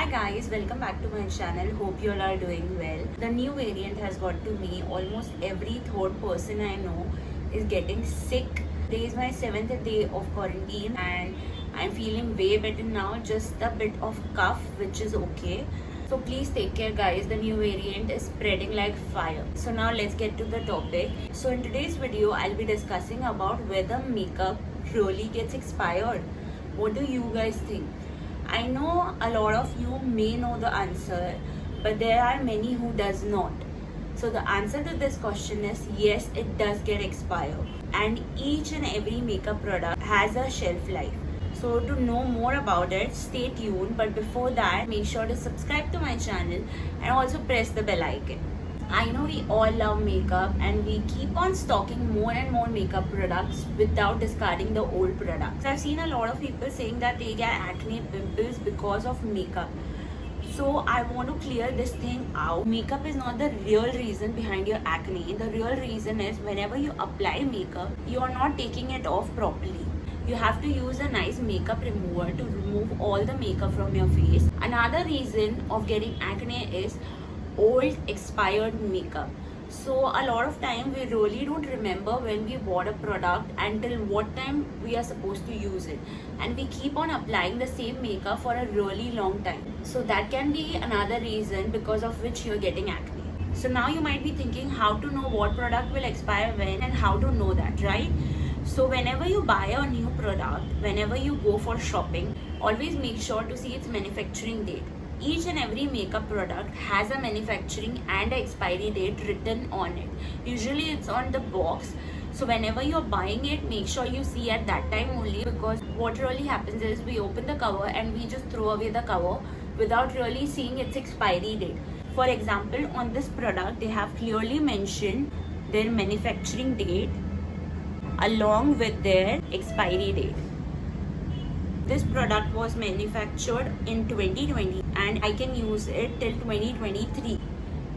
Hi guys, welcome back to my channel. Hope you all are doing well. The new variant has got to me. Almost every third person I know is getting sick. Today is my 7th day of quarantine and I'm feeling way better now. Just a bit of cough, which is okay. So please take care guys. The new variant is spreading like fire. So now let's get to the topic. So in today's video, I'll be discussing about whether makeup really gets expired. What do you guys think? I know a lot of you may know the answer, but there are many who does not. So the answer to this question is yes, it does get expired. And each and every makeup product has a shelf life. So to know more about it, stay tuned. But before that, make sure to subscribe to my channel and also press the bell icon. I know we all love makeup and we keep on stocking more and more makeup products without discarding the old products. I've seen a lot of people saying that they get acne pimples because of makeup. So I want to clear this thing out. Makeup is not the real reason behind your acne. The real reason is whenever you apply makeup, you are not taking it off properly. You have to use a nice makeup remover to remove all the makeup from your face. Another reason of getting acne is old expired makeup. So a lot of time we really don't remember when we bought a product until what time we are supposed to use it, and we keep on applying the same makeup for a really long time. So that can be another reason because of which you're getting acne. So now you might be thinking how to know what product will expire when and how to know that, right? So whenever you buy a new product, whenever you go for shopping, always make sure to see its manufacturing date. Each and every makeup product has a manufacturing and expiry date written on it. Usually it's on the box. So whenever you're buying it, make sure you see at that time only, because what really happens is we open the cover and we just throw away the cover without really seeing its expiry date. For example, on this product, they have clearly mentioned their manufacturing date along with their expiry date. This product was manufactured in 2020 and I can use it till 2023.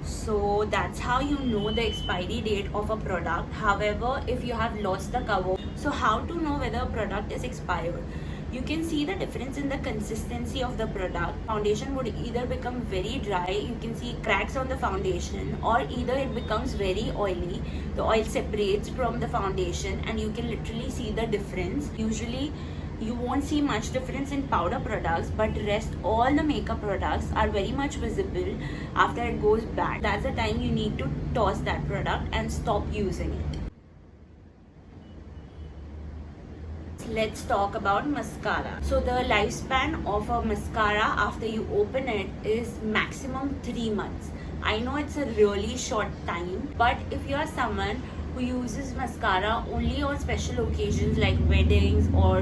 So that's how you know the expiry date of a product. However, if you have lost the cover, so how to know whether a product is expired? You can see the difference in the consistency of the product. Foundation would either become very dry, you can see cracks on the foundation, or either it becomes very oily. The oil separates from the foundation and you can literally see the difference. Usually you won't see much difference in powder products, but rest all the makeup products are very much visible after it goes bad. That's the time you need to toss that product and stop using it. Let's talk about mascara. So the lifespan of a mascara after you open it is maximum 3 months. I know it's a really short time, but if you are someone who uses mascara only on special occasions like weddings or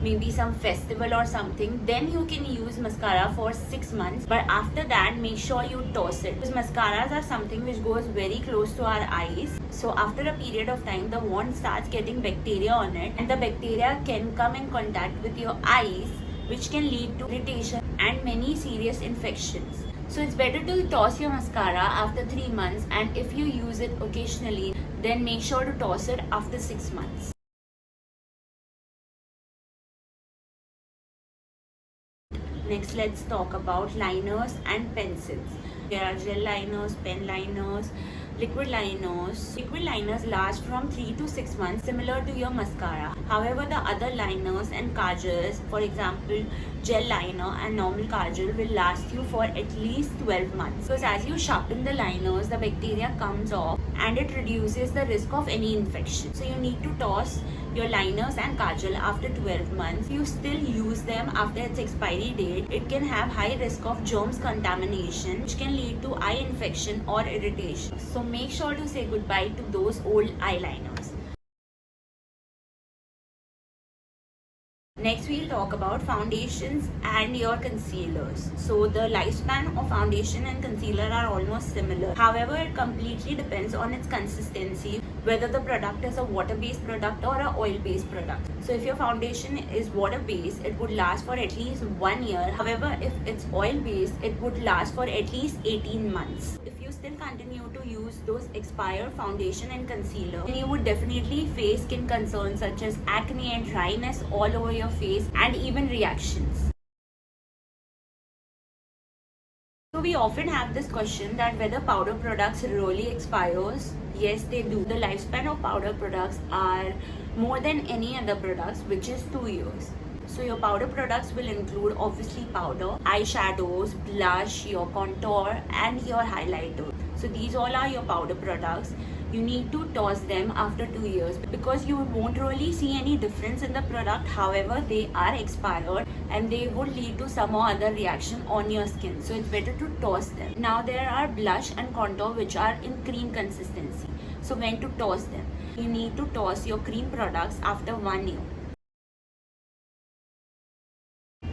maybe some festival or something, then you can use mascara for 6 months. But after that, make sure you toss it, because mascaras are something which goes very close to our eyes. So after a period of time, the wand starts getting bacteria on it, and the bacteria can come in contact with your eyes, which can lead to irritation and many serious infections. So it's better to toss your mascara after 3 months, and if you use it occasionally, then make sure to toss it after 6 months. Next, let's talk about liners and pencils. There are gel liners, pen liners, liquid liners. Liquid liners last from 3 to 6 months, similar to your mascara. However, the other liners and kajals, for example, gel liner and normal kajal, will last you for at least 12 months. Because as you sharpen the liners, the bacteria comes off and it reduces the risk of any infection. So you need to toss your liners and kajal after 12 months. If you still use them after its expiry date, it can have high risk of germs contamination, which can lead to eye infection or irritation. So make sure to say goodbye to those old eyeliners. Next, we'll talk about foundations and your concealers. So the lifespan of foundation and concealer are almost similar. However, it completely depends on its consistency, whether the product is a water-based product or an oil-based product. So if your foundation is water-based, it would last for at least 1 year. However, if it's oil-based, it would last for at least 18 months. If you still continue to use those expired foundation and concealer, then you would definitely face skin concerns such as acne and dryness all over your face and even reactions. So we often have this question that whether powder products really expires. Yes, they do. The lifespan of powder products are more than any other products, which is 2 years. So your powder products will include obviously powder, eyeshadows, blush, your contour and your highlighter. So these all are your powder products. You need to toss them after 2 years because you won't really see any difference in the product. However, they are expired and they would lead to some or other reaction on your skin. So it's better to toss them. Now there are blush and contour which are in cream consistency. So when to toss them? You need to toss your cream products after 1 year.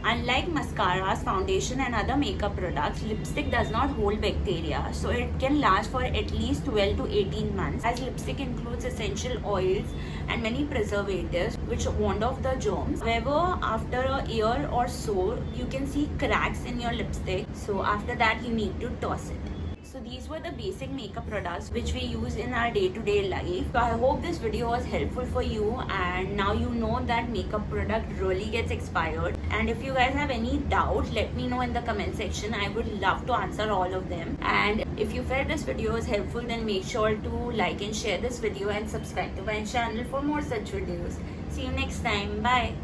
Unlike mascaras, foundation and other makeup products, lipstick does not hold bacteria, so it can last for at least 12 to 18 months, as lipstick includes essential oils and many preservatives which ward off the germs. However, after a year or so, you can see cracks in your lipstick, so after that you need to toss it. So these were the basic makeup products which we use in our day-to-day life. So I hope this video was helpful for you, and now you know that makeup product really gets expired. And if you guys have any doubt, let me know in the comment section. I would love to answer all of them. And if you felt this video was helpful, then make sure to like and share this video and subscribe to my channel for more such videos. See you next time. Bye.